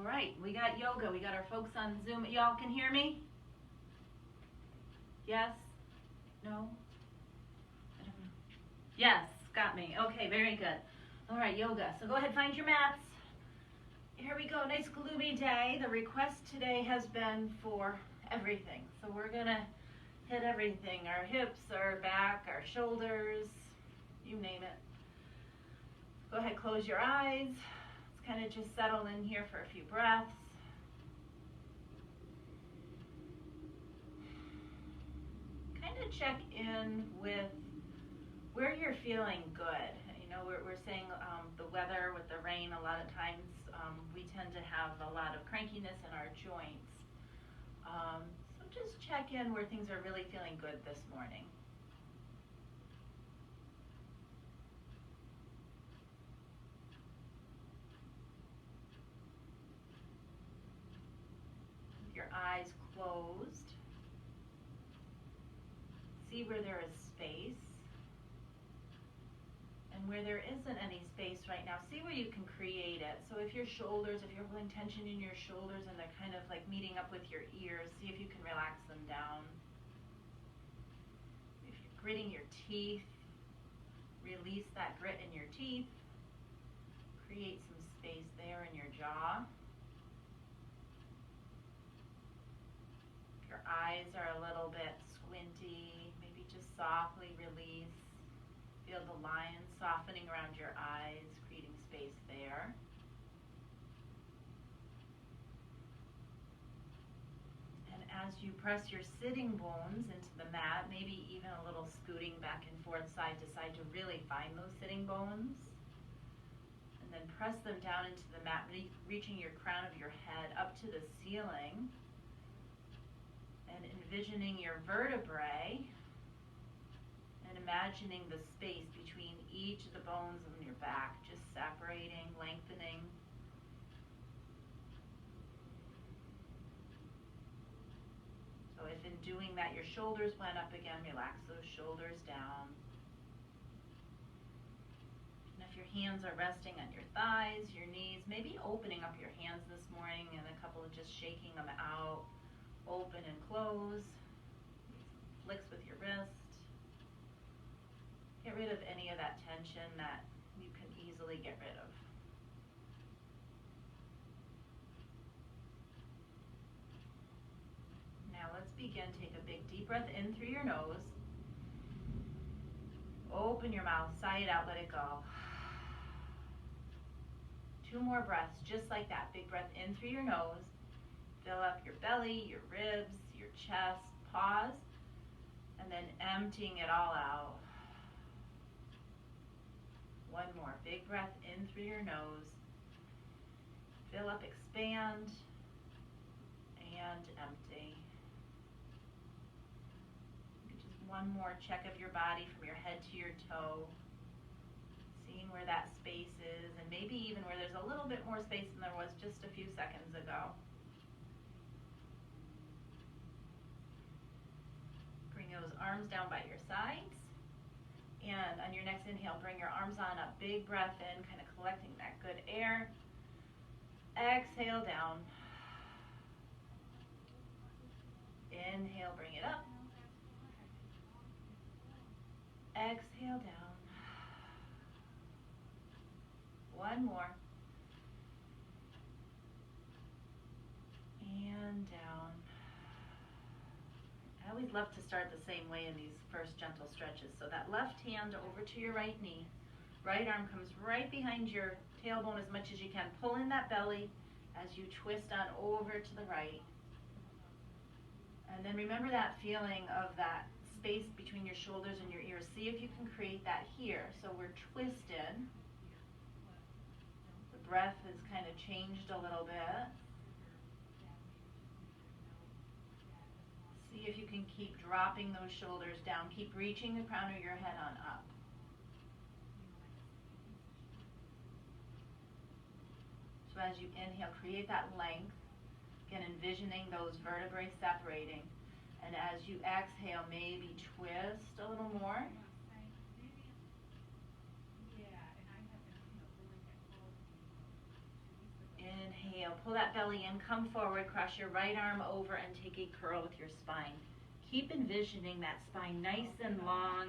right, we got yoga. We got our folks on Zoom. Y'all can hear me? Yes? No? I don't know. Yes, got me. Okay, very good. All right, yoga. So go ahead, find your mats. Here we go. Nice gloomy day. The request today has been for everything. So we're going to hit everything. Our hips, our back, our shoulders, you name it. Go ahead, close your eyes. Let's kind of just settle in here for a few breaths. Kind of check in with where you're feeling good. You know, we're saying the weather with the rain, a lot of times we tend to have a lot of crankiness in our joints. So just check in where things are really feeling good this morning. With your eyes closed, see where there is space. And where there isn't any space right now, see where you can create it. So if your shoulders, if you're holding tension in your shoulders and they're kind of like meeting up with your ears, see if you can relax them down. If you're gritting your teeth, release that grit in your teeth. Create some space there in your jaw. If your eyes are a little bit squinty, maybe just softly release. Feel the lines softening around your eyes, creating space there. And as you press your sitting bones into the mat, maybe even a little scooting back and forth side to side to really find those sitting bones. And then press them down into the mat, reaching your crown of your head up to the ceiling. And envisioning your vertebrae. And imagining the space between each of the bones on your back, just separating, lengthening. So if in doing that your shoulders went up again, relax those shoulders down. And if your hands are resting on your thighs, your knees, maybe opening up your hands this morning and a couple of just shaking them out. Open and close. Flicks with your wrist. Get rid of any of that tension that you can easily get rid of. Now let's begin. Take a big deep breath in through your nose. Open your mouth, sigh it out, let it go. 2 more breaths, just like that. Big breath in through your nose. Fill up your belly, your ribs, your chest. Pause. And then emptying it all out. 1 more. Big breath in through your nose. Fill up, expand, and empty. Just 1 more check of your body from your head to your toe. Seeing where that space is, and maybe even where there's a little bit more space than there was just a few seconds ago. Bring those arms down by your sides. And on your next inhale, bring your arms on up. Big breath in, kind of collecting that good air. Exhale down. Inhale, bring it up. Exhale down. 1 more. And down. I always love to start the same way in these first gentle stretches. So that left hand over to your right knee. Right arm comes right behind your tailbone as much as you can. Pull in that belly as you twist on over to the right. And then remember that feeling of that space between your shoulders and your ears. See if you can create that here. So we're twisted. The breath has kind of changed a little bit. See if you can keep dropping those shoulders down. Keep reaching the crown of your head on up. So as you inhale, create that length. Again, envisioning those vertebrae separating. And as you exhale, maybe twist a little more. Inhale. Inhale, pull that belly in, come forward, cross your right arm over and take a curl with your spine. Keep envisioning that spine nice and long.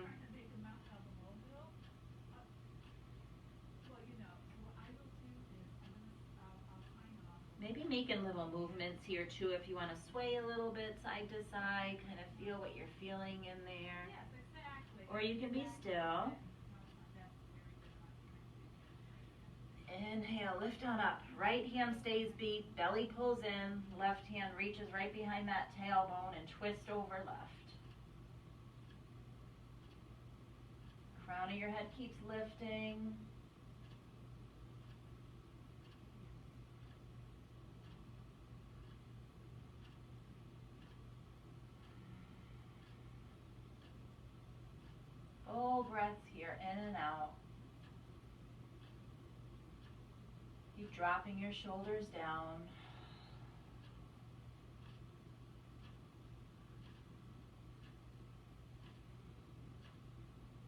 Maybe making little movements here too if you want to sway a little bit side to side, kind of feel what you're feeling in there. Or you can be still. Inhale, lift on up. Right hand stays beat, belly pulls in, left hand reaches right behind that tailbone and twist over left. Crown of your head keeps lifting. Full breaths here, in and out. Keep dropping your shoulders down.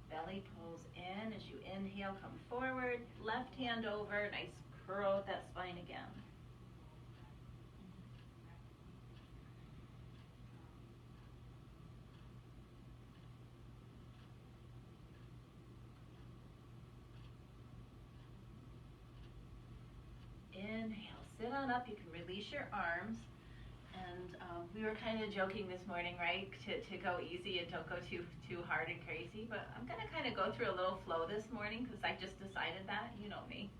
Belly pulls in as you inhale, come forward. Left hand over, nice curl with that spine again. Inhale, sit on up. You can release your arms. And we were kind of joking this morning, right, to go easy and don't go too hard and crazy. But I'm going to kind of go through a little flow this morning because I just decided that, you know me.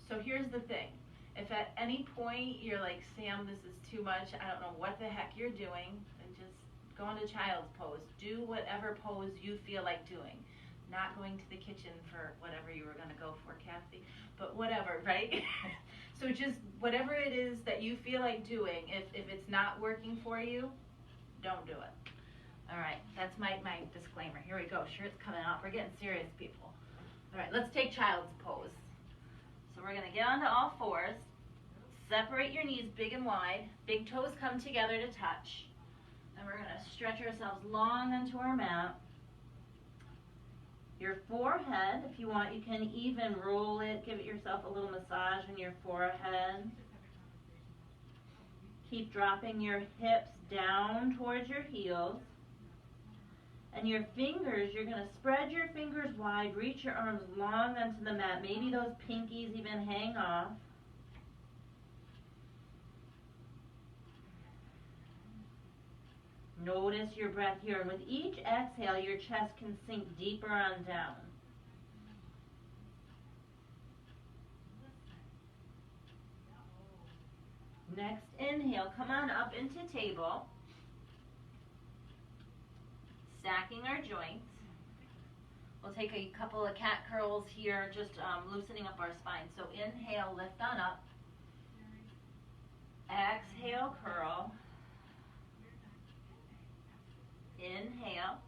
So here's the thing. If at any point you're like, Sam, this is too much, I don't know what the heck you're doing, then just go into child's pose. Do whatever pose you feel like doing. Not going to the kitchen for whatever you were going to go for, Kathy, but whatever, right? So just whatever it is that you feel like doing, if it's not working for you, don't do it. All right, that's my disclaimer. Here we go. Shirt's coming off. We're getting serious, people. All right, let's take child's pose. So we're going to get onto all fours. Separate your knees big and wide. Big toes come together to touch. And we're going to stretch ourselves long onto our mat. Your forehead, if you want, you can even roll it, give it yourself a little massage on your forehead. Keep dropping your hips down towards your heels. And your fingers, you're going to spread your fingers wide, reach your arms long onto the mat. Maybe those pinkies even hang off. Notice your breath here, and with each exhale, your chest can sink deeper on down. Next inhale, come on up into table. Stacking our joints. We'll take a couple of cat curls here, just loosening up our spine. So inhale, lift on up. Exhale, curl. Inhale.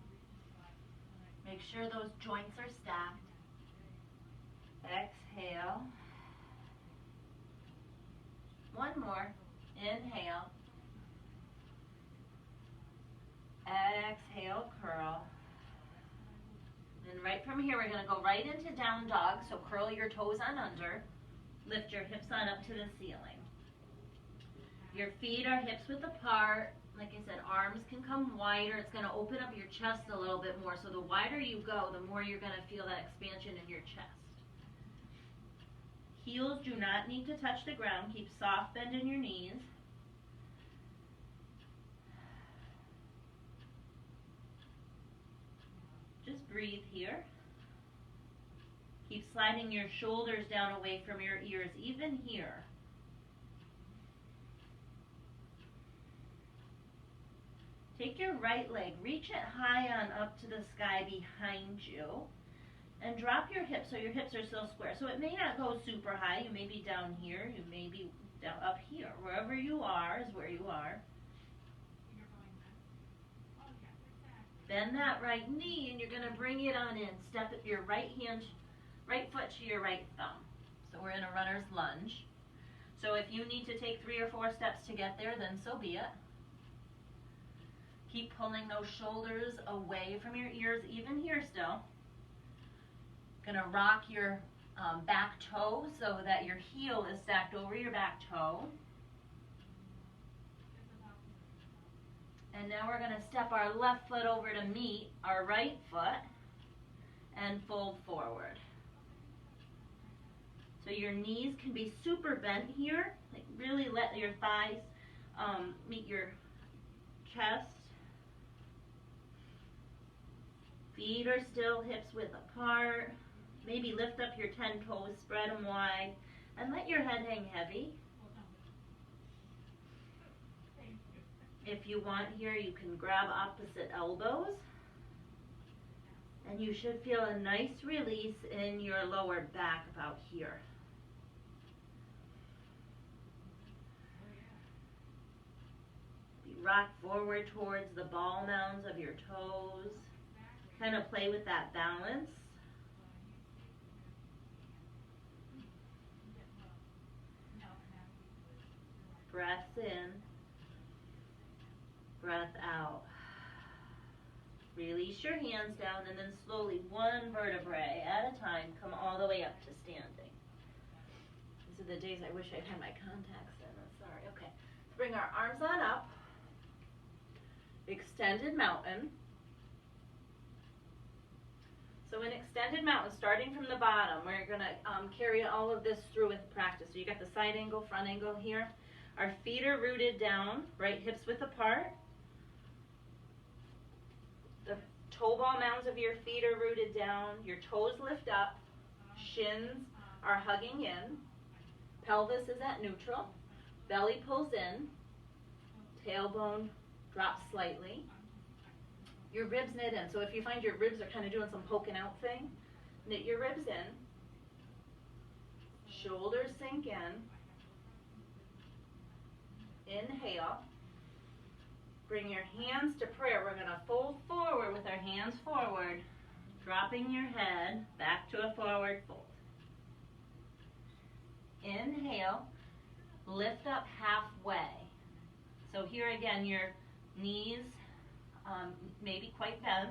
Make sure those joints are stacked. Exhale. One more. Inhale. Exhale, curl. And right from here, we're going to go right into down dog. So curl your toes on under. Lift your hips on up to the ceiling. Your feet are hips width apart. Like I said, arms can come wider. It's going to open up your chest a little bit more. So the wider you go, the more you're going to feel that expansion in your chest. Heels do not need to touch the ground. Keep soft bend in your knees. Just breathe here. Keep sliding your shoulders down away from your ears, even here. Take your right leg, reach it high on up to the sky behind you, and drop your hips so your hips are still square. So it may not go super high. You may be down here. You may be down up here. Wherever you are is where you are. Bend that right knee, and you're going to bring it on in. Step your right foot to your right thumb. So we're in a runner's lunge. So if you need to take 3 or 4 steps to get there, then so be it. Keep pulling those shoulders away from your ears, even here still. Gonna rock your back toe so that your heel is stacked over your back toe. And now we're going to step our left foot over to meet our right foot and fold forward. So your knees can be super bent here, like really let your thighs meet your chest. Feet are still hips width apart. Maybe lift up your 10 toes, spread them wide, and let your head hang heavy. If you want here, you can grab opposite elbows. And you should feel a nice release in your lower back about here. Rock forward towards the ball mounds of your toes. Kind of play with that balance. Breaths in, breath out. Release your hands down and then slowly, one vertebrae at a time, come all the way up to standing. These are the days I wish I'd had my contacts in. I'm sorry. Okay. Bring our arms on up. Extended mountain. So in extended mountain, starting from the bottom, we're going to carry all of this through with practice. So you got the side angle, front angle here. Our feet are rooted down, right hips width apart. The toe ball mounds of your feet are rooted down. Your toes lift up. Shins are hugging in. Pelvis is at neutral. Belly pulls in. Tailbone drops slightly. Your ribs knit in. So if you find your ribs are kind of doing some poking out thing, knit your ribs in. Shoulders sink in. Inhale. Bring your hands to prayer. We're going to fold forward with our hands forward, dropping your head back to a forward fold. Inhale. Lift up halfway. So here again, your knees may be quite bent.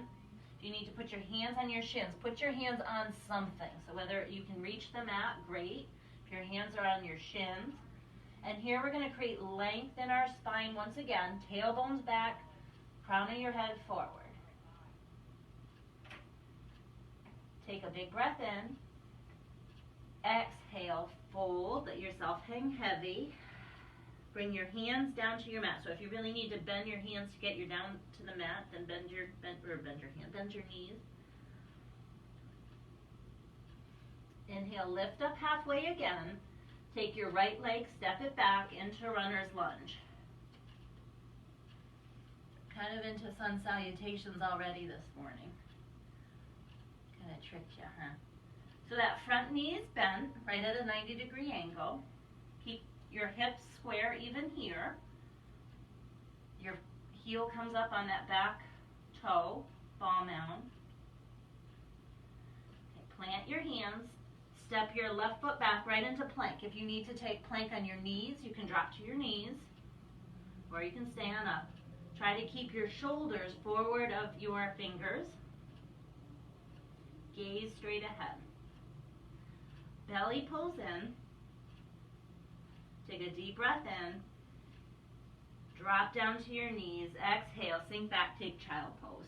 You need to put your hands on your shins. Put your hands on something. So whether you can reach the mat, great. If your hands are on your shins. And here we're going to create length in our spine once again. Tailbones back, crown of your head forward. Take a big breath in. Exhale, fold, let yourself hang heavy. Bring your hands down to your mat. So if you really need to bend your hands to get you down to the mat, then bend your knees. Inhale, lift up halfway again. Take your right leg, step it back into runner's lunge. Kind of into sun salutations already this morning. Kind of tricked you, huh? So that front knee is bent right at a 90-degree angle. Keep your hips square even here. Your heel comes up on that back toe, ball mound. Okay, plant your hands. Step your left foot back right into plank. If you need to take plank on your knees, you can drop to your knees, or you can stand up. Try to keep your shoulders forward of your fingers. Gaze straight ahead. Belly pulls in. Take a deep breath in. Drop down to your knees. Exhale, sink back, take child pose.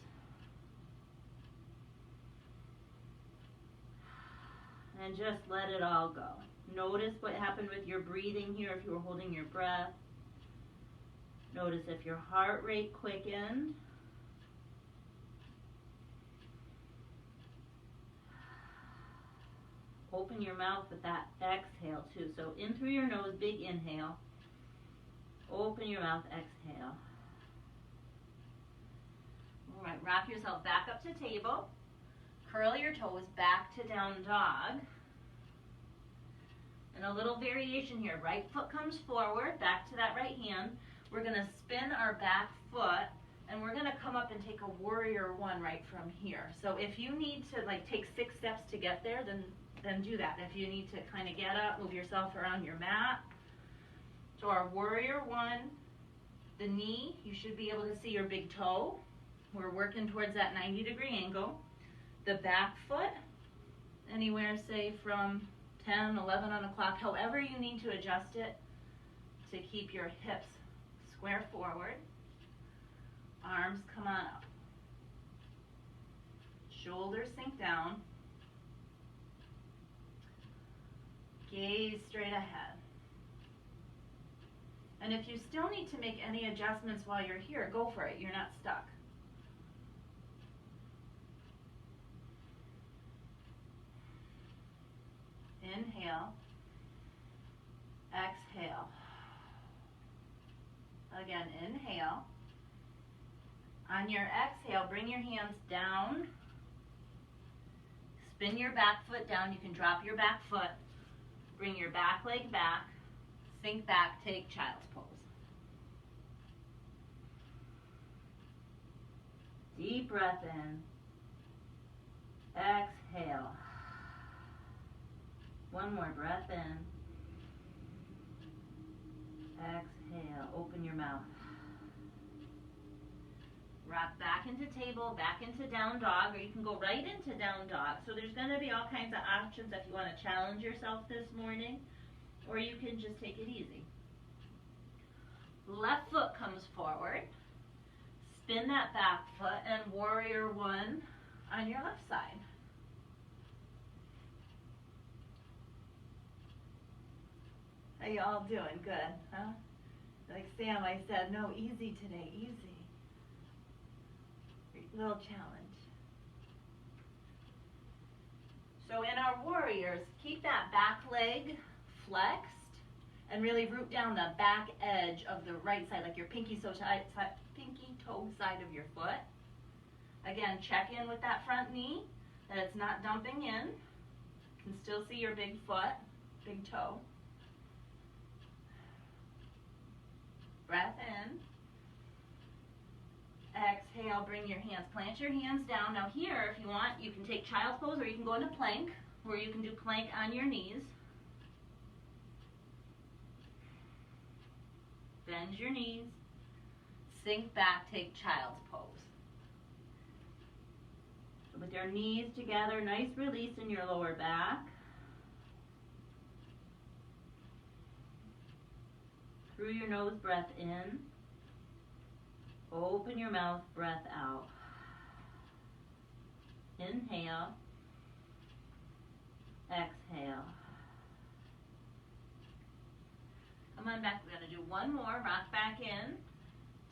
And just let it all go. Notice what happened with your breathing here if you were holding your breath. Notice if your heart rate quickened. Open your mouth with that exhale too. So in through your nose, big inhale. Open your mouth, exhale. All right, rock yourself back up to table. Curl your toes back to down dog. And a little variation here. Right foot comes forward, back to that right hand. We're going to spin our back foot, and we're going to come up and take a warrior one right from here. So if you need to like take 6 steps to get there, then do that. If you need to kind of get up, move yourself around your mat. So our warrior one, the knee, you should be able to see your big toe. We're working towards that 90-degree angle. The back foot, anywhere, say from 10, 11 on the clock, however you need to adjust it to keep your hips square forward. Arms come on up. Shoulders sink down. Gaze straight ahead. And if you still need to make any adjustments while you're here, go for it. You're not stuck. Inhale. Exhale. Again, inhale. On your exhale, bring your hands down. Spin your back foot down. You can drop your back foot. Bring your back leg back. Sink back, take child's pose. Deep breath in. Exhale. One more breath in. Exhale. Open your mouth. Rock back into table, back into down dog, or you can go right into down dog. So there's going to be all kinds of options if you want to challenge yourself this morning, or you can just take it easy. Left foot comes forward. Spin that back foot and warrior one on your left side. How you all doing? Good, huh? Like Sam, I said, no, easy today, easy. Little challenge. So in our warriors, keep that back leg flexed and really root down the back edge of the right side, like your pinky toe side of your foot. Again, check in with that front knee, that it's not dumping in. You can still see your big foot, big toe. Breath in. Exhale, bring your hands, plant your hands down. Now here, if you want, you can take child's pose or you can go into plank, or you can do plank on your knees. Bend your knees, sink back, take child's pose. So with your knees together, nice release in your lower back. Through your nose, breath in. Open your mouth, breath out. Inhale. Exhale. Come on back. We're going to do one more. Rock back in.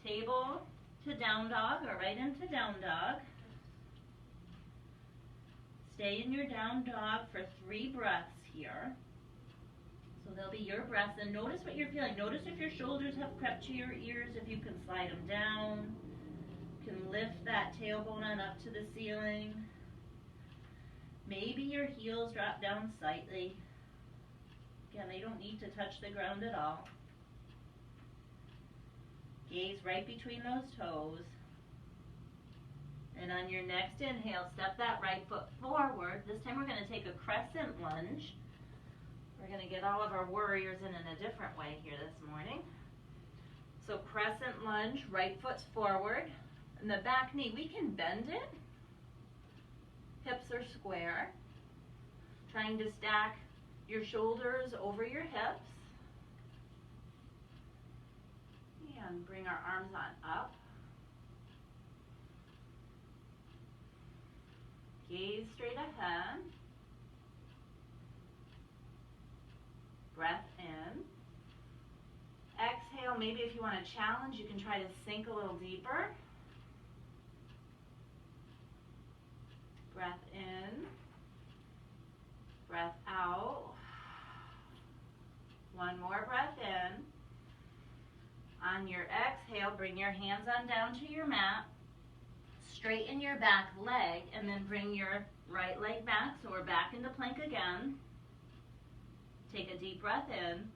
Table to down dog, or right into down dog. Stay in your down dog for 3 breaths here. So they'll be your breaths, and notice what you're feeling. Notice if your shoulders have crept to your ears, if you can slide them down. You can lift that tailbone on up to the ceiling. Maybe your heels drop down slightly. Again, they don't need to touch the ground at all. Gaze right between those toes. And on your next inhale, step that right foot forward. This time we're going to take a crescent lunge. We're going to get all of our warriors in a different way here this morning. So crescent lunge, right foot's forward. And the back knee, we can bend it. Hips are square. Trying to stack your shoulders over your hips. And bring our arms on up. Gaze straight ahead. Breath in. Exhale, maybe if you want to challenge, you can try to sink a little deeper. Breath in. Breath out. One more breath in. On your exhale, bring your hands on down to your mat. Straighten your back leg, and then bring your right leg back, so we're back into plank again. Take a deep breath in.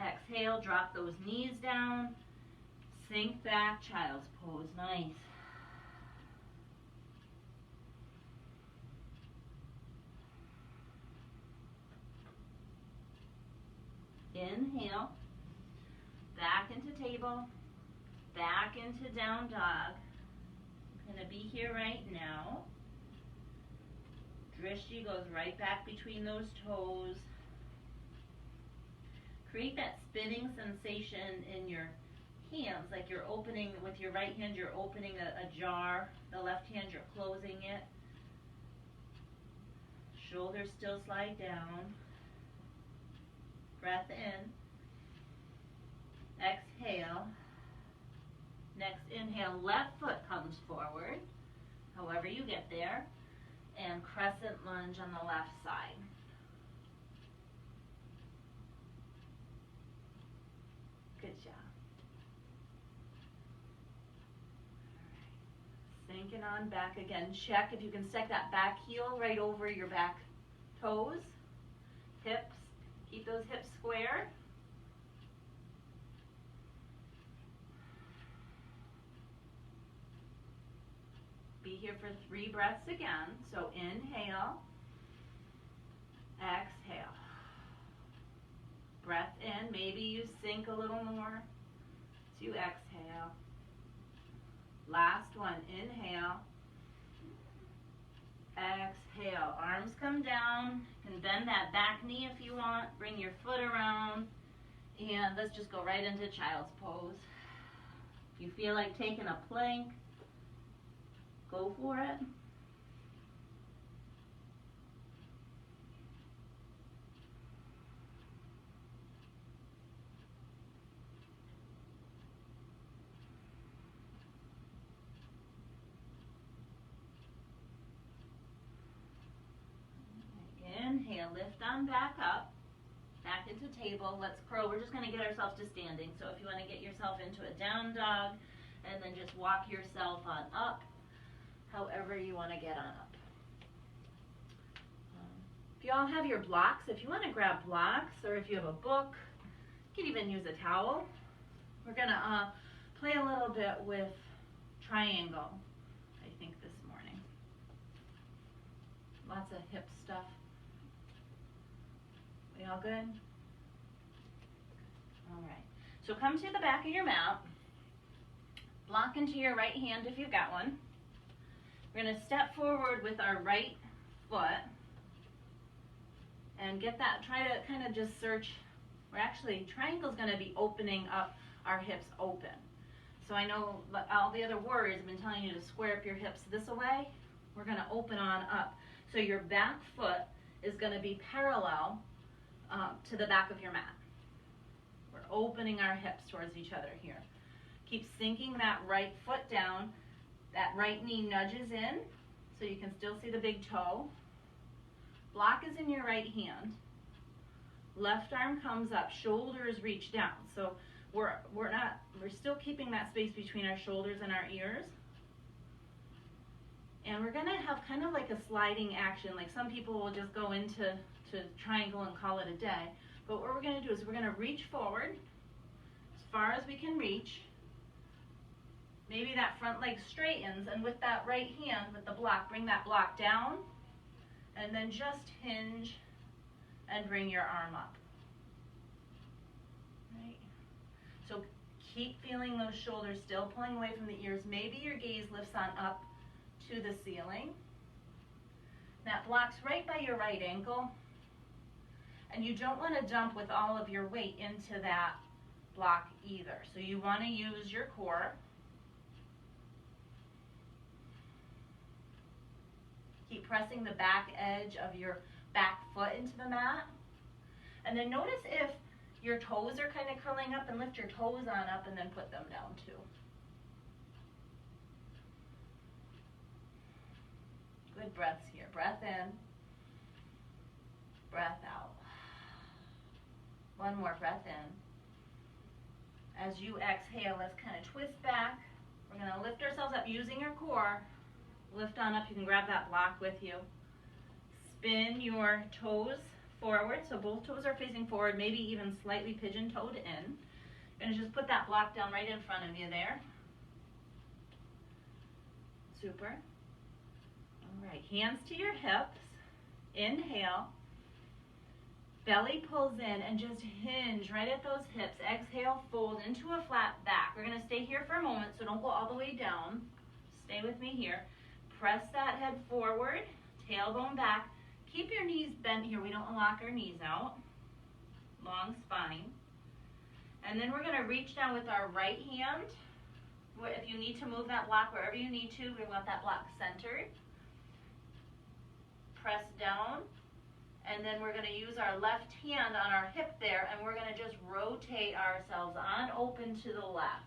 Exhale, drop those knees down. Sink back, child's pose. Nice. Inhale. Back into table. Back into down dog. I'm going to be here right now. Drishti goes right back between those toes. Create that spinning sensation in your hands, like you're opening, with your right hand you're opening a jar, the left hand you're closing it. Shoulders still slide down. Breath in. Exhale. Next inhale, left foot comes forward, however you get there, and crescent lunge on the left side. Good job. All right. Sinking on back again. Check if you can stack that back heel right over your back toes, hips. Keep those hips square. Be here for 3 breaths again. So inhale, exhale. Breath in, maybe you sink a little more to exhale. Last one, inhale, exhale. Arms come down. You can bend that back knee if you want. Bring your foot around. And let's just go right into child's pose. If you feel like taking a plank, go for it. Inhale, lift on back up, back into table. Let's curl. We're just going to get ourselves to standing. So if you want to get yourself into a down dog, and then just walk yourself on up, however you want to get on up. If you all have your blocks, if you want to grab blocks, or if you have a book, you can even use a towel. We're going to play a little bit with triangle, I think, this morning. Lots of hip stuff. We all good? All right. So come to the back of your mat. Block into your right hand if you've got one. We're going to step forward with our right foot and get that, try to kind of just search. We're actually, triangle's going to be opening up our hips open. So I know all the other warriors have been telling you to square up your hips this way. We're going to open on up. So your back foot is going to be parallel to the back of your mat. We're opening our hips towards each other here. Keep sinking that right foot down. That right knee nudges in so you can still see the big toe. Block is in your right hand. Left arm comes up, shoulders reach down. So we're still keeping that space between our shoulders and our ears. And we're gonna have kind of like a sliding action. Like some people will just go into triangle and call it a day. But what we're gonna do is we're gonna reach forward as far as we can reach. Maybe that front leg straightens, and with that right hand, with the block, bring that block down, and then just hinge and bring your arm up. Right? So keep feeling those shoulders still pulling away from the ears. Maybe your gaze lifts on up to the ceiling. That block's right by your right ankle, and you don't want to dump with all of your weight into that block either. So you want to use your core. Keep pressing the back edge of your back foot into the mat. And then notice if your toes are kind of curling up, and lift your toes on up and then put them down too. Good breaths here. Breath in, breath out. One more breath in. As you exhale, let's kind of twist back. We're going to lift ourselves up using your core. Lift on up. You can grab that block with you. Spin your toes forward, so both toes are facing forward, maybe even slightly pigeon-toed in. You're going to just put that block down right in front of you there. Super. All right, hands to your hips. Inhale. Belly pulls in and just hinge right at those hips. Exhale, fold into a flat back. We're going to stay here for a moment, so don't go all the way down. Stay with me here. Press that head forward. tailbone back. Keep your knees bent here. We don't lock our knees out. Long spine. And then we're going to reach down with our right hand. If you need to move that block wherever you need to, we want that block centered. Press down. And then we're going to use our left hand on our hip there, and we're going to just rotate ourselves on open to the left.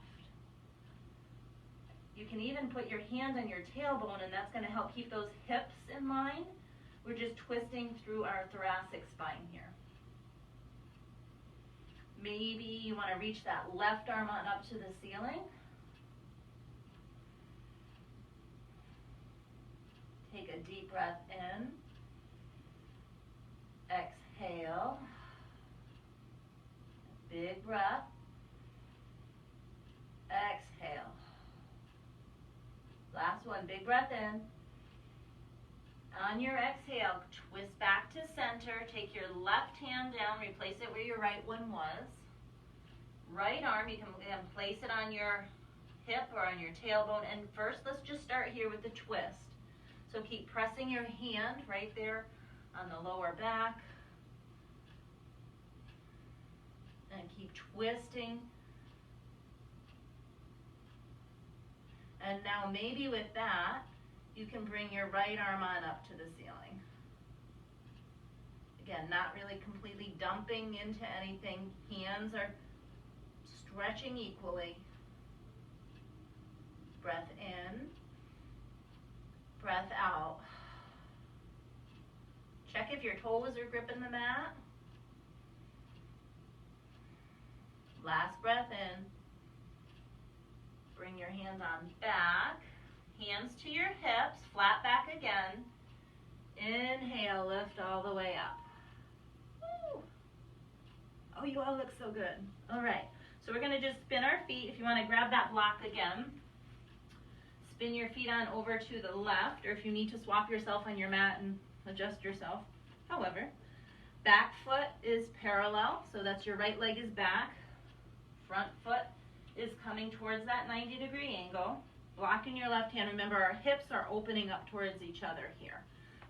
You can even put your hand on your tailbone, and that's going to help keep those hips in line. We're just twisting through our thoracic spine here. Maybe you want to reach that left arm on up to the ceiling. Take a deep breath in. Exhale. Big breath. Exhale. Last one, big breath in. On your exhale, twist back to center. Take your left hand down, replace it where your right one was. Right arm, you can place it on your hip or on your tailbone. And first, let's just start here with the twist. So keep pressing your hand right there on the lower back. And keep twisting. And now maybe with that, you can bring your right arm on up to the ceiling. Again, not really completely dumping into anything. Hands are stretching equally. Breath in. Breath out. Check if your toes are gripping the mat. Last breath in. Bring your hands on back. Hands to your hips, flat back again. Inhale, lift all the way up. Woo. Oh, you all look so good. All right, so we're gonna just spin our feet. If you wanna grab that block again, spin your feet on over to the left, or if you need to swap yourself on your mat and adjust yourself. However, back foot is parallel, so that's your right leg is back. Front foot is coming towards that 90-degree angle. Blocking your left hand. Remember, our hips are opening up towards each other here.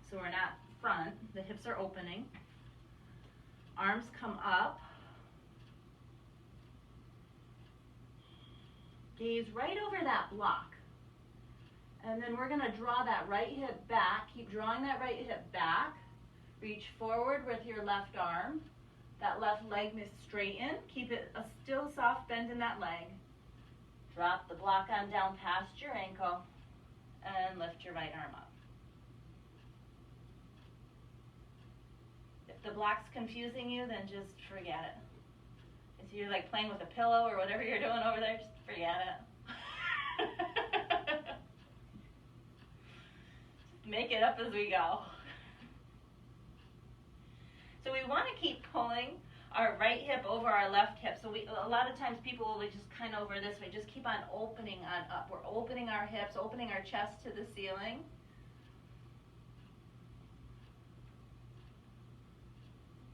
So we're not front, the hips are opening. Arms come up. Gaze right over that block. And then we're gonna draw that right hip back. Keep drawing that right hip back. Reach forward with your left arm. That left leg must straighten. Keep it a still soft bend in that leg. Drop the block on down past your ankle and lift your right arm up. If the block's confusing you, then just forget it. If you're like playing with a pillow or whatever you're doing over there, just forget it. Just make it up as we go. So we want to keep pulling our right hip over our left hip. So a lot of times people will just kind of over this way. Just keep on opening on up. We're opening our hips, opening our chest to the ceiling.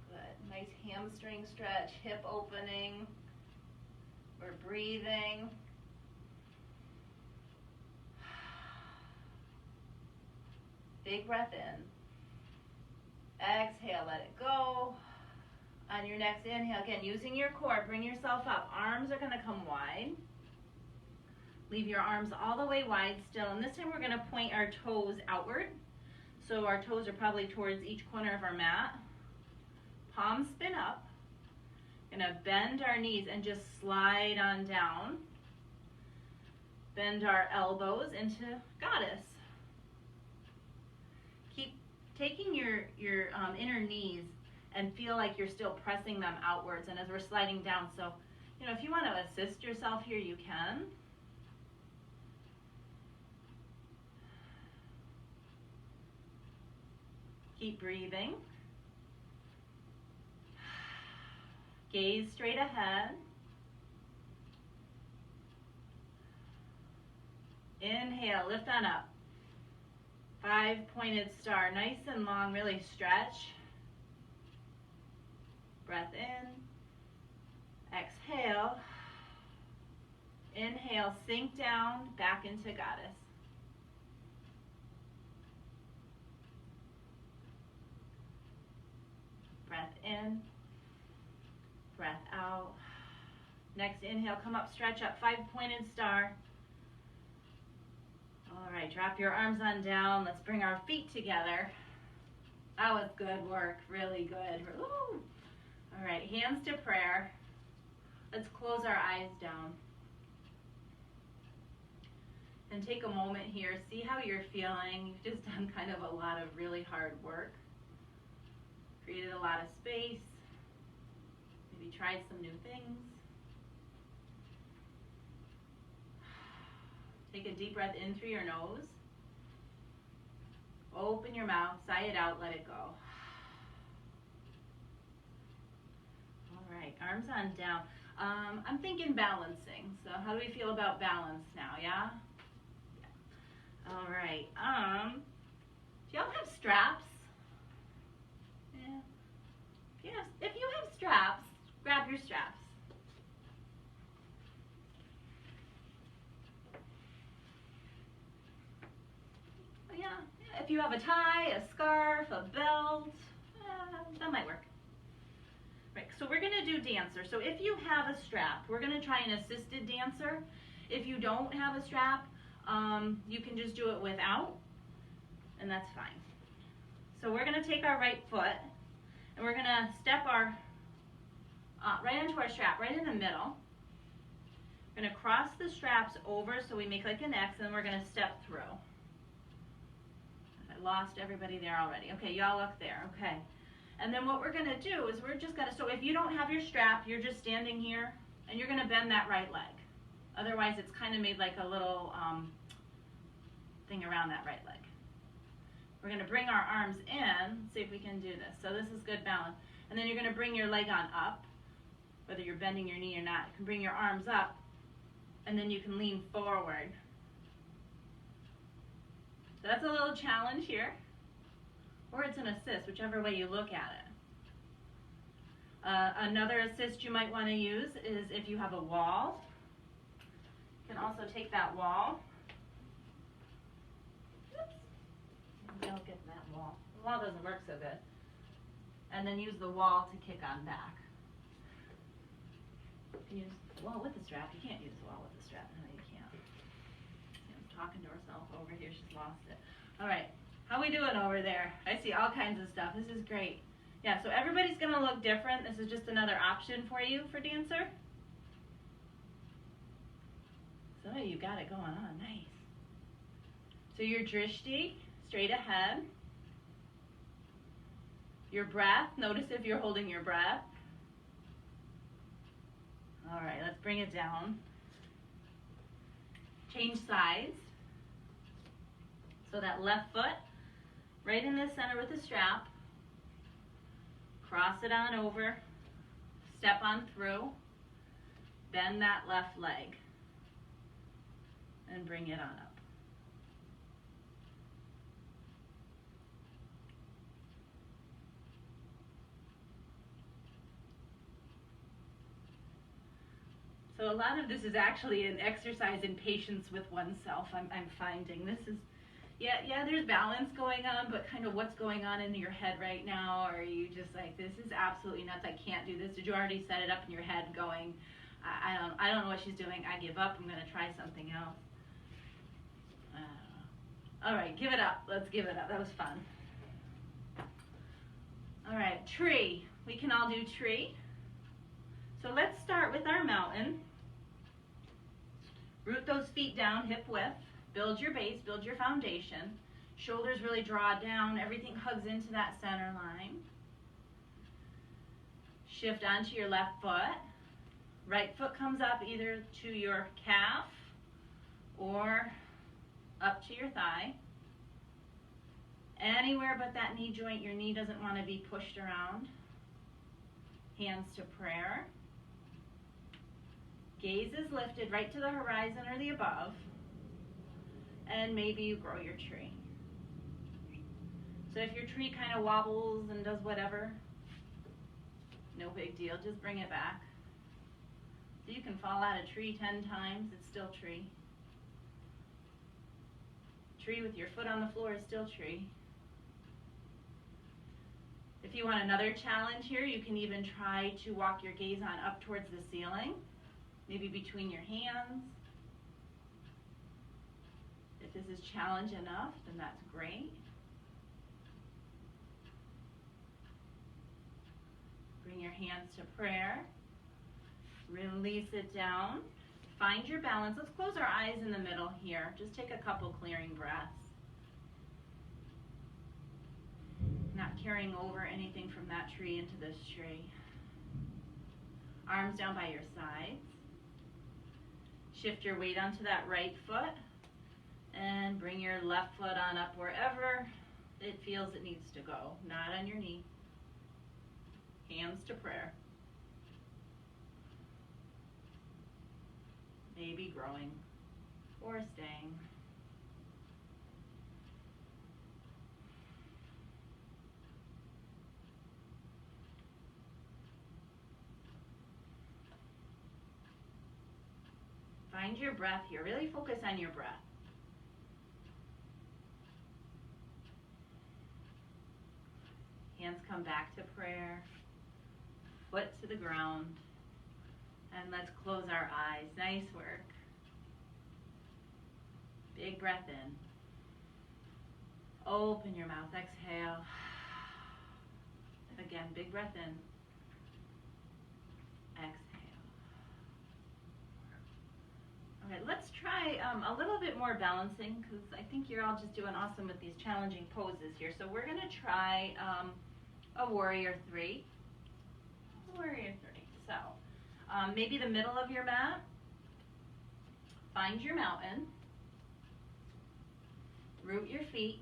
Good. Nice hamstring stretch, hip opening. We're breathing. Big breath in. Exhale, let it go. On your next inhale, again, using your core, bring yourself up. Arms are gonna come wide. Leave your arms all the way wide still. And this time we're gonna point our toes outward. So our toes are probably towards each corner of our mat. Palms spin up. Gonna bend our knees and just slide on down. Bend our elbows into goddess. Keep taking your inner knees and feel like you're still pressing them outwards, and as we're sliding down. So, if you want to assist yourself here, you can. Keep breathing. Gaze straight ahead. Inhale, lift on up. 5-pointed star, nice and long, really stretch. Breath in, exhale, inhale, sink down, back into goddess. Next inhale, come up, stretch up, 5-pointed star. All right, drop your arms on down. Let's bring our feet together. That was good work, really good. Woo. All right, hands to prayer. Let's close our eyes down. And take a moment here, see how you're feeling. You've just done kind of a lot of really hard work. Created a lot of space. Maybe tried some new things. Take a deep breath in through your nose. Open your mouth, sigh it out, let it go. All right, arms on down. I'm thinking balancing. So how do we feel about balance now, yeah? All right. Do y'all have straps? Yeah. If you have straps, grab your straps. Yeah. If you have a tie, a scarf, a belt, that might work. Right. So we're gonna do dancer. So if you have a strap, we're gonna try an assisted dancer. If you don't have a strap, you can just do it without, and that's fine. So we're going to take our right foot, and we're going to step our, right onto our strap, right in the middle. We're going to cross the straps over so we make like an X, and then we're going to step through. I lost everybody there already. Okay, y'all look there, okay. And then what we're going to do is we're just going to, so if you don't have your strap, you're just standing here, and you're going to bend that right leg. Otherwise, it's kind of made like a little thing around that right leg. We're going to bring our arms in, see if we can do this. So this is good balance. And then you're going to bring your leg on up, whether you're bending your knee or not. You can bring your arms up, and then you can lean forward. So that's a little challenge here. Or it's an assist, whichever way you look at it. Another assist you might want to use is if you have a wall. You can also take that wall. Oops. Maybe I'll get that wall. The wall doesn't work so good. And then use the wall to kick on back. You can use the wall with the strap. You can't use the wall with the strap. No, you can't. I'm talking to herself over here. She's lost it. All right. How we doing over there? I see all kinds of stuff. This is great. Yeah, so everybody's going to look different. This is just another option for you for dancer. Some of you got it going on. Nice. So your drishti, straight ahead. Your breath. Notice if you're holding your breath. All right, let's bring it down. Change sides. So that left foot, right in the center with the strap. Cross it on over. Step on through. Bend that left leg. And bring it on up. So a lot of this is actually an exercise in patience with oneself. I'm finding this is, yeah, there's balance going on, but kind of what's going on in your head right now? Or are you just like, this is absolutely nuts, I can't do this? Did you already set it up in your head going, I don't know what she's doing, I give up, I'm going to try something else? All right, give it up. Let's give it up. That was fun. All right, tree. We can all do tree. So let's start with our mountain. Root those feet down, hip width. Build your base, build your foundation. Shoulders really draw down. Everything hugs into that center line. Shift onto your left foot. Right foot comes up either to your calf or up to your thigh. Anywhere but that knee joint, your knee doesn't want to be pushed around. Hands to prayer. Gaze is lifted right to the horizon or the above. And maybe you grow your tree. So if your tree kind of wobbles and does whatever, no big deal, just bring it back. So you can fall out of tree 10 times, it's still tree. Tree with your foot on the floor is still tree. If you want another challenge here, you can even try to walk your gaze on up towards the ceiling. maybe between your hands. If this is challenge enough, then that's great. Bring your hands to prayer. Release it down. Find your balance. Let's close our eyes in the middle here. Just take a couple clearing breaths. Not carrying over anything from that tree into this tree. Arms down by your sides. Shift your weight onto that right foot and bring your left foot on up wherever it feels it needs to go. Not on your knee. Hands to prayer. Maybe growing or staying. Find your breath here. Really focus on your breath. Hands come back to prayer. Foot to the ground. And let's close our eyes. Nice work. Big breath in. Open your mouth. Exhale. Again, big breath in. Exhale. Okay, let's try a little bit more balancing because I think you're all just doing awesome with these challenging poses here. So we're going to try a warrior three. Warrior three. So maybe the middle of your mat. Find your mountain. Root your feet.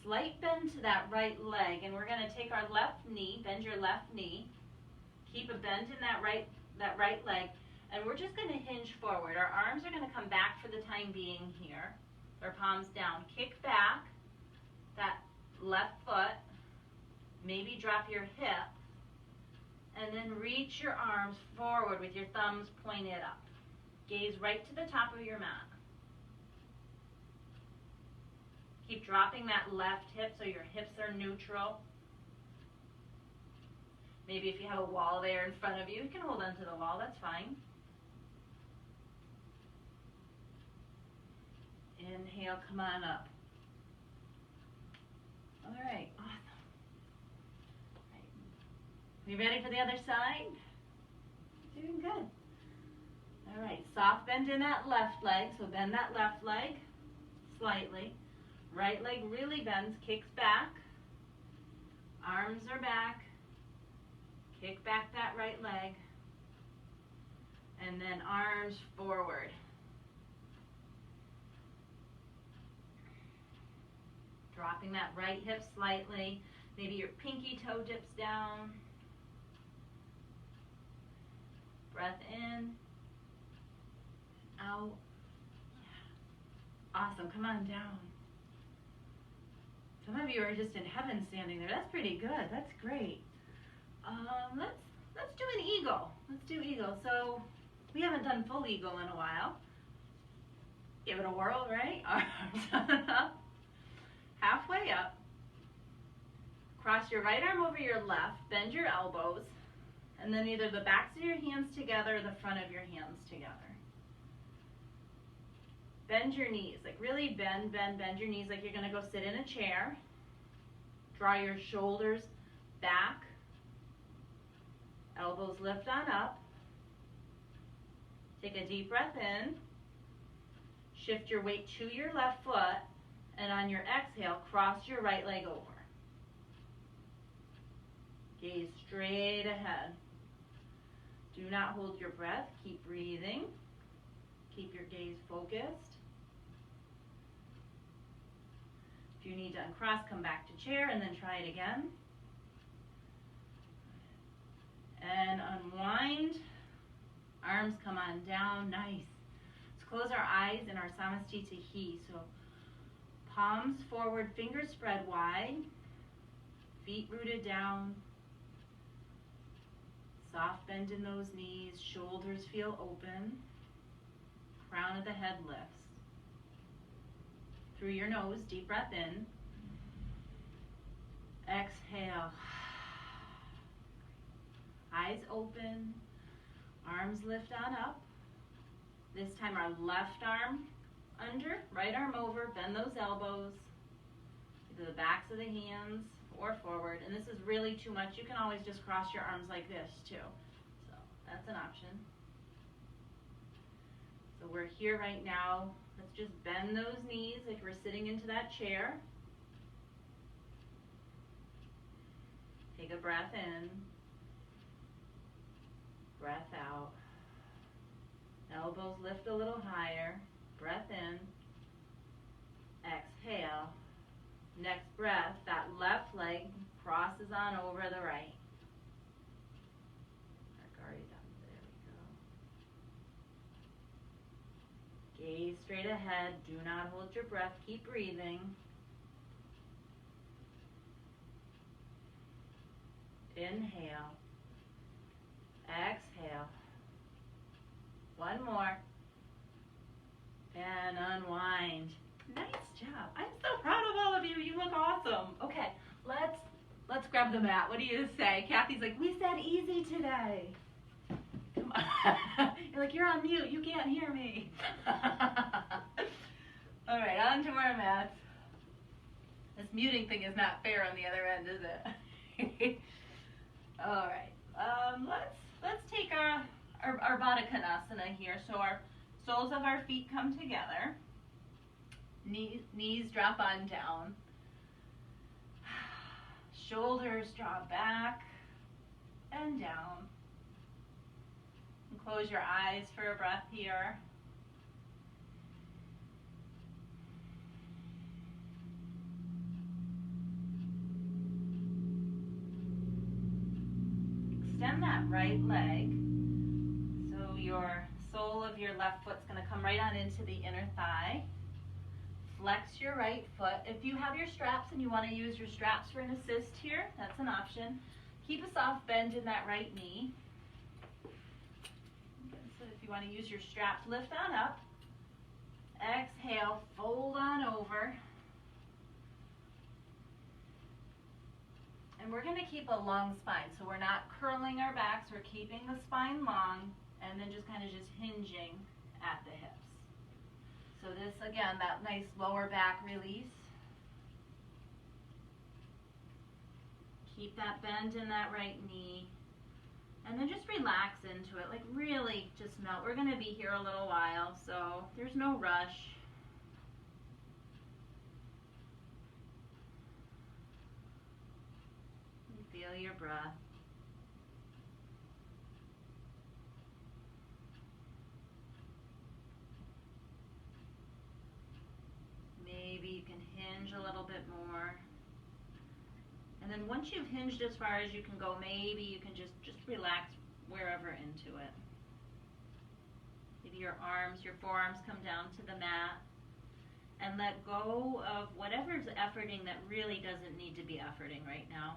Slight bend to that right leg, and we're going to take our left knee, bend your left knee. Keep a bend in that right leg, and we're just going to hinge forward. Our arms are going to come back for the time being here. Our palms down. Kick back that left foot. Maybe drop your hip. And then reach your arms forward with your thumbs pointed up. Gaze right to the top of your mat. Keep dropping that left hip so your hips are neutral. Maybe if you have a wall there in front of you, you can hold onto the wall, that's fine. Inhale, come on up. All right, awesome. You ready for the other side? Doing good. All right, soft bend in that left leg. So bend that left leg slightly. Right leg really bends, kicks back. Arms are back. Kick back that right leg. And then arms forward. Dropping that right hip slightly. Maybe your pinky toe dips down. Breath in, out. Yeah. Awesome, come on down. Some of you are just in heaven standing there. That's pretty good, that's great. Let's do an eagle. Let's do eagle. So we haven't done full eagle in a while. Give it a whirl, right? Arms up, halfway up. Cross your right arm over your left, bend your elbows. And then either the backs of your hands together or the front of your hands together. Bend your knees, like really bend your knees like you're going to go sit in a chair. Draw your shoulders back. Elbows lift on up. Take a deep breath in. Shift your weight to your left foot. And on your exhale, cross your right leg over. Gaze straight ahead. Do not hold your breath. Keep breathing. Keep your gaze focused. If you need to uncross, come back to chair and then try it again. And unwind. Arms come on down. Nice. Let's close our eyes in our Samastita He. So palms forward, fingers spread wide. Feet rooted down. Soft bend in those knees, shoulders feel open, crown of the head lifts. Through your nose, deep breath in. Exhale. Eyes open, Arms lift on up. This time our left arm under, right arm over, bend those elbows to the backs of the hands or forward. And this is really too much. You can always just cross your arms like this too. So that's an option. So we're here right now. Let's just bend those knees like we're sitting into that chair. Take a breath in. Breath out. Elbows lift a little higher. Breath in. Exhale. Next breath, that left leg crosses on over the right. There we go. Gaze straight ahead. Do not hold your breath. Keep breathing. Inhale. Exhale. One more. And unwind. Nice job. I'm so proud of all of you. You look awesome. Okay, let's grab the mat. What do you say? Kathy's like, we said easy today. Come on. You're like, you're on mute. You can't hear me. All right, on to our mats. This muting thing is not fair on the other end, is it? All right. Let's take our Baddha Konasana here. So our soles of our feet come together. Knees drop on down. Shoulders drop back and down. And close your eyes for a breath here. Extend that right leg. So your sole of your left foot's going to come right on into the inner thigh. Flex your right foot. If you have your straps and you want to use your straps for an assist here, that's an option. Keep a soft bend in that right knee. So if you want to use your straps, lift on up. Exhale, fold on over. And we're going to keep a long spine. So we're not curling our backs, we're keeping the spine long and then just kind of just hinging at the hips. So this, again, that nice lower back release. Keep that bend in that right knee. And then just relax into it, like really just melt. We're going to be here a little while, so there's no rush. Feel your breath. Maybe you can hinge a little bit more. And then once you've hinged as far as you can go, maybe you can just relax wherever into it. Maybe your arms, your forearms come down to the mat. And let go of whatever's efforting that really doesn't need to be efforting right now.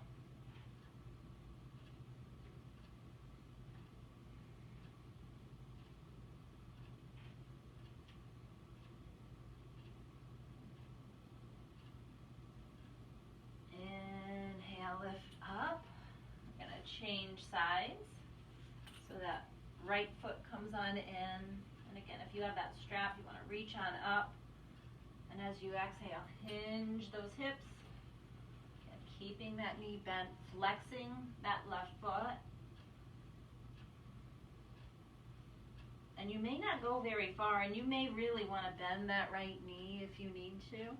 Lift up. I'm going to change sides so that right foot comes on in. And again, if you have that strap, you want to reach on up. And as you exhale, hinge those hips. And keeping that knee bent, flexing that left foot. And you may not go very far, and you may really want to bend that right knee if you need to.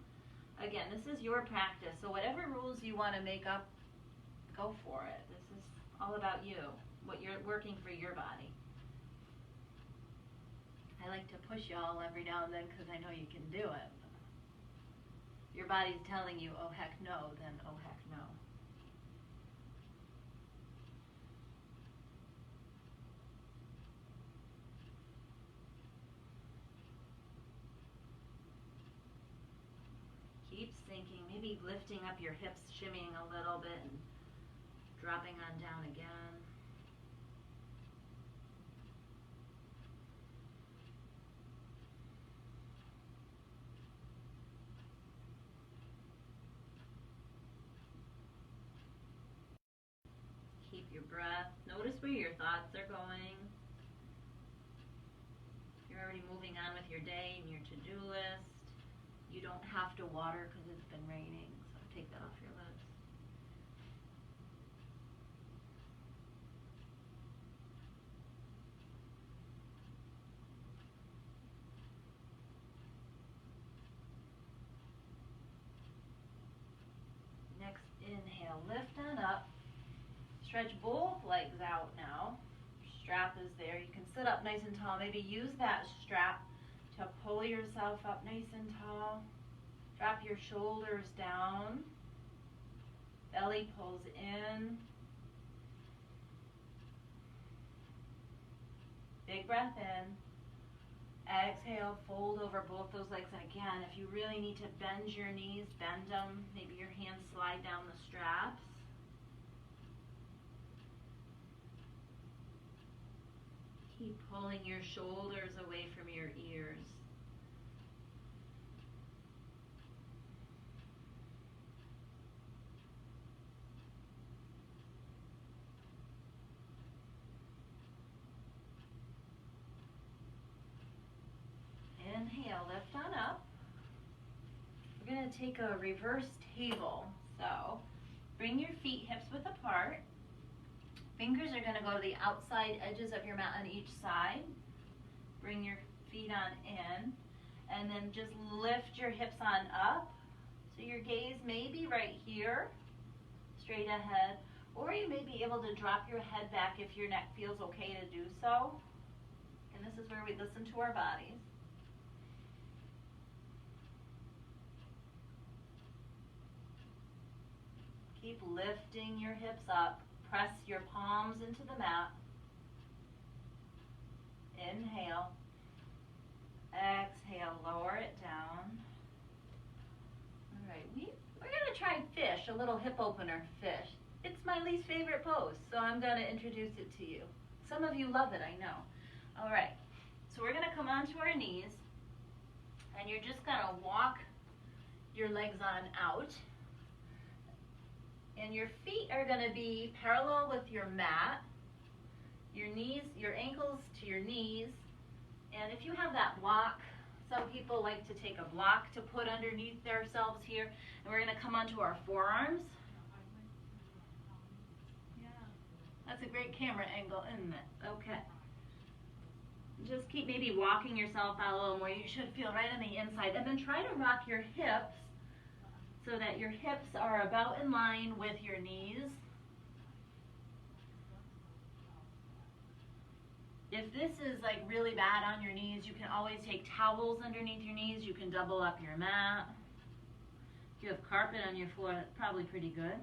Again, this is your practice, so whatever rules you want to make up, go for it. This is all about you, what you're working for your body. I like to push y'all every now and then because I know you can do it. If your body's telling you, oh heck no, then oh heck no. Keep sinking, maybe lifting up your hips, shimmying a little bit and dropping on down again. Keep your breath. Notice where your thoughts are going. already moving on with your day and your to-do list. You don't have to water because it's been raining, so take that off your list. Next, inhale, lift on up. Stretch both legs out now. Strap is there. You can sit up nice and tall. Maybe use that strap to pull yourself up nice and tall. Drop your shoulders down. Belly pulls in. Big breath in. Exhale, fold over both those legs. And again, if you really need to bend your knees, bend them. Maybe your hands slide down the straps. Keep pulling your shoulders away from your ears. Inhale, lift on up. We're going to take a reverse table. So bring your feet hips width apart. Fingers are going to go to the outside edges of your mat on each side. Bring your feet on in. And then just lift your hips on up. So your gaze may be right here, straight ahead. Or you may be able to drop your head back if your neck feels okay to do so. And this is where we listen to our bodies. Keep lifting your hips up. Press your palms into the mat. Inhale. Exhale, lower it down. All right, we're going to try fish, a little hip opener fish. It's my least favorite pose, so I'm going to introduce it to you. Some of you love it, I know. All right, so we're going to come onto our knees, and you're just going to walk your legs on out. And your feet are going to be parallel with your mat, your knees, your ankles to your knees. And if you have that block, some people like to take a block to put underneath themselves here. And we're going to come onto our forearms. Yeah, that's a great camera angle, isn't it? Okay. Just keep maybe walking yourself out a little more. You should feel right on the inside. And then try to rock your hips so that your hips are about in line with your knees. If this is like really bad on your knees, you can always take towels underneath your knees. You can double up your mat. If you have carpet on your floor, that's probably pretty good.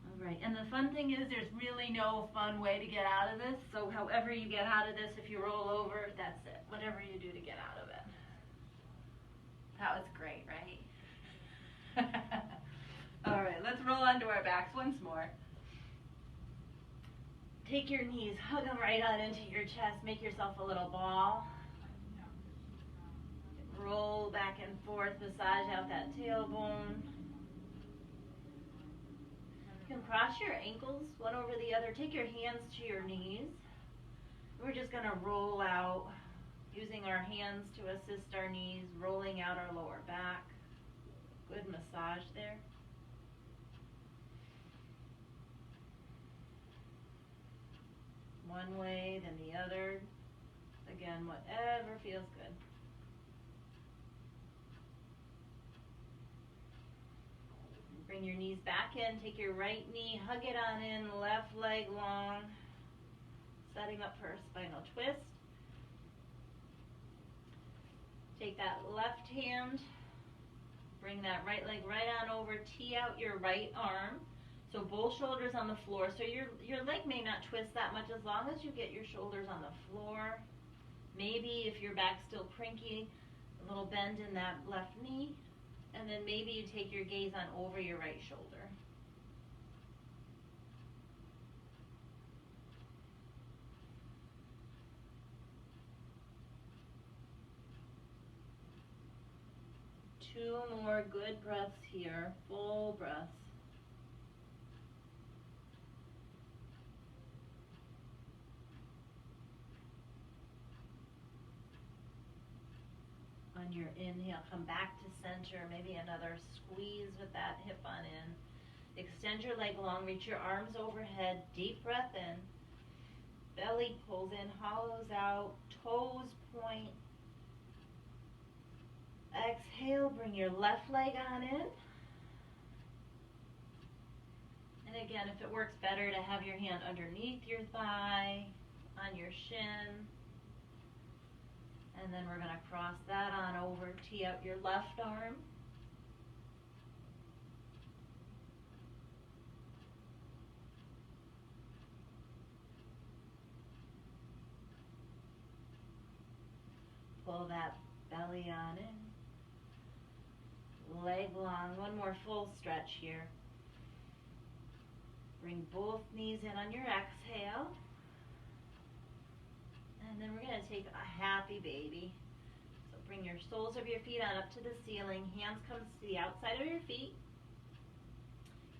All right, and the fun thing is there's really no fun way to get out of this. So however you get out of this, if you roll over, that's it. Whatever you do to get out of it. That was great, right? All right, let's roll onto our backs once more. Take your knees, hug them right on into your chest. Make yourself a little ball. Roll back and forth, massage out that tailbone. You can cross your ankles one over the other. Take your hands to your knees. We're just going to roll out using our hands to assist our knees, rolling out our lower back. Good massage there. One way, then the other. Again, whatever feels good. Bring your knees back in. Take your right knee, hug it on in, left leg long. Setting up for a spinal twist. Take that left hand, bring that right leg right on over, tee out your right arm. So both shoulders on the floor. So your leg may not twist that much as long as you get your shoulders on the floor. Maybe if your back's still cranky, a little bend in that left knee. And then maybe you take your gaze on over your right shoulder. Two more good breaths here, full breaths. And your inhale, come back to center, maybe another squeeze with that hip on in. Extend your leg long, reach your arms overhead, deep breath in. Belly pulls in, hollows out, toes point. Exhale, bring your left leg on in. And again, if it works better to have your hand underneath your thigh, on your shin. And then we're going to cross that on over, tee out your left arm. Pull that belly on in. Leg long, one more full stretch here. Bring both knees in on your exhale. And then we're going to take a happy baby. So bring your soles of your feet on up to the ceiling. Hands come to the outside of your feet.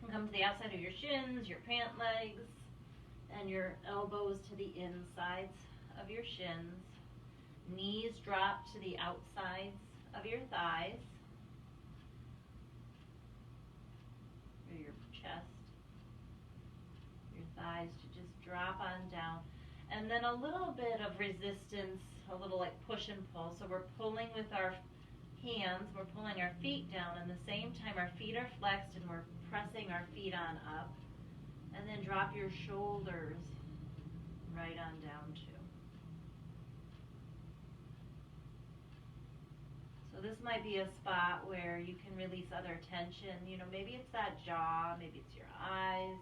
And come to the outside of your shins, your pant legs, and your elbows to the insides of your shins. Knees drop to the outsides of your thighs. Or your chest. Your thighs to just drop on down. And then a little bit of resistance, a little like push and pull. So we're pulling with our hands, we're pulling our feet down, and at the same time our feet are flexed and we're pressing our feet on up. And then drop your shoulders right on down too. So this might be a spot where you can release other tension. You know, maybe it's that jaw, maybe it's your eyes.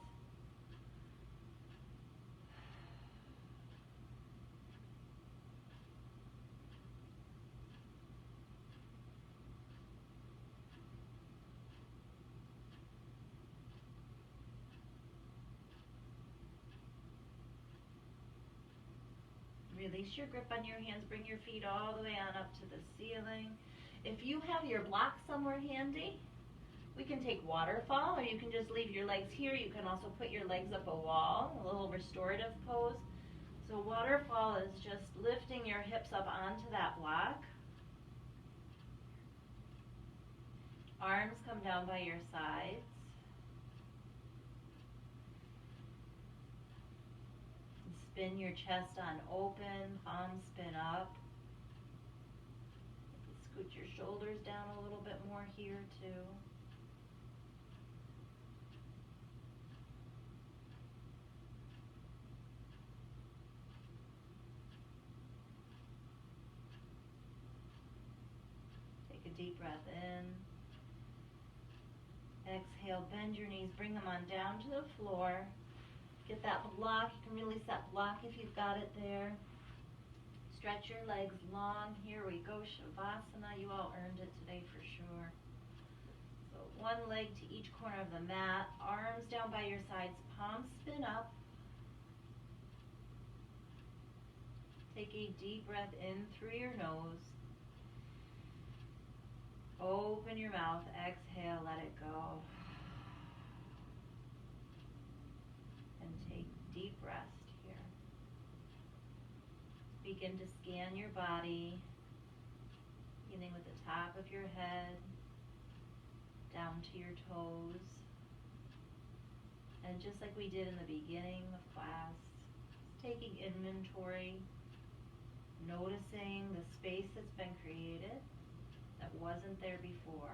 Release your grip on your hands, bring your feet all the way on up to the ceiling. If you have your block somewhere handy, we can take waterfall, or you can just leave your legs here. You can also put your legs up a wall, a little restorative pose. So waterfall is just lifting your hips up onto that block. Arms come down by your sides. Spin your chest on open, palms spin up. Scoot your shoulders down a little bit more here too. Take a deep breath in. Exhale, bend your knees, bring them on down to the floor. Get that block, you can release that block if you've got it there. Stretch your legs long. Here we go, Shavasana. You all earned it today for sure. So one leg to each corner of the mat, arms down by your sides, palms spin up. Take a deep breath in through your nose. Open your mouth, exhale, let it go. Deep rest here. Begin to scan your body, beginning with the top of your head, down to your toes. And just like we did in the beginning of class, taking inventory, noticing the space that's been created that wasn't there before.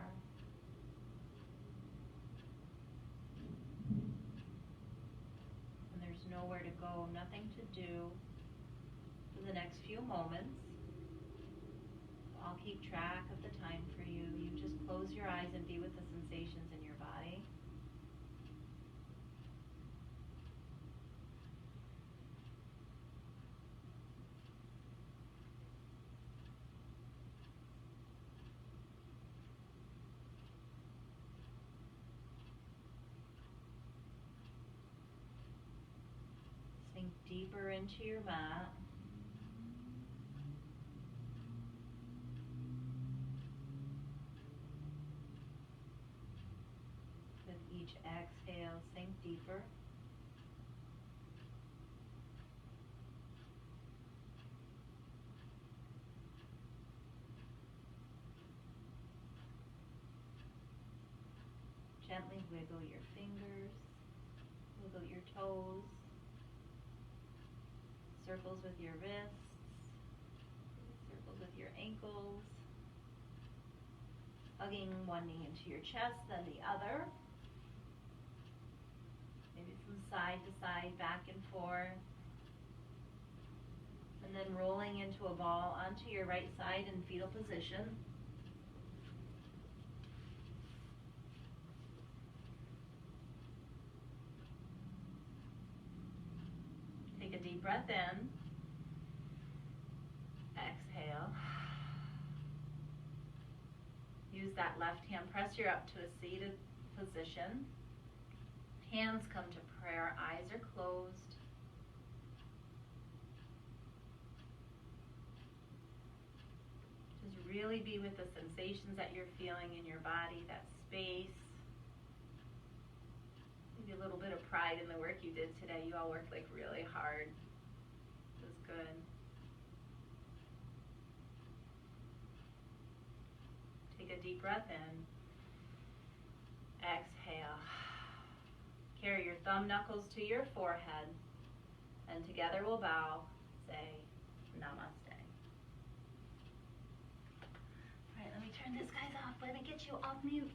Nowhere to go, nothing to do for the next few moments. I'll keep track of the time for you. You just close your eyes and be with the sensations in your body. Deeper into your mat. With each exhale, sink deeper. gently wiggle your fingers, wiggle your toes, circles with your wrists, circles with your ankles, hugging one knee into your chest, then the other. Maybe from side to side, back and forth. And then rolling into a ball onto your right side in fetal position. Take a deep breath in. Exhale. Use that left hand, press your up to a seated position. Hands come to prayer, eyes are closed. Just really be with the sensations that you're feeling in your body, that space. Maybe a little bit of pride in the work you did today. You all worked like really hard. It was good. Take a deep breath in. Exhale. Carry your thumb knuckles to your forehead, and together we'll bow. Say namaste. All right, let me turn this guys off. Let me get you off mute.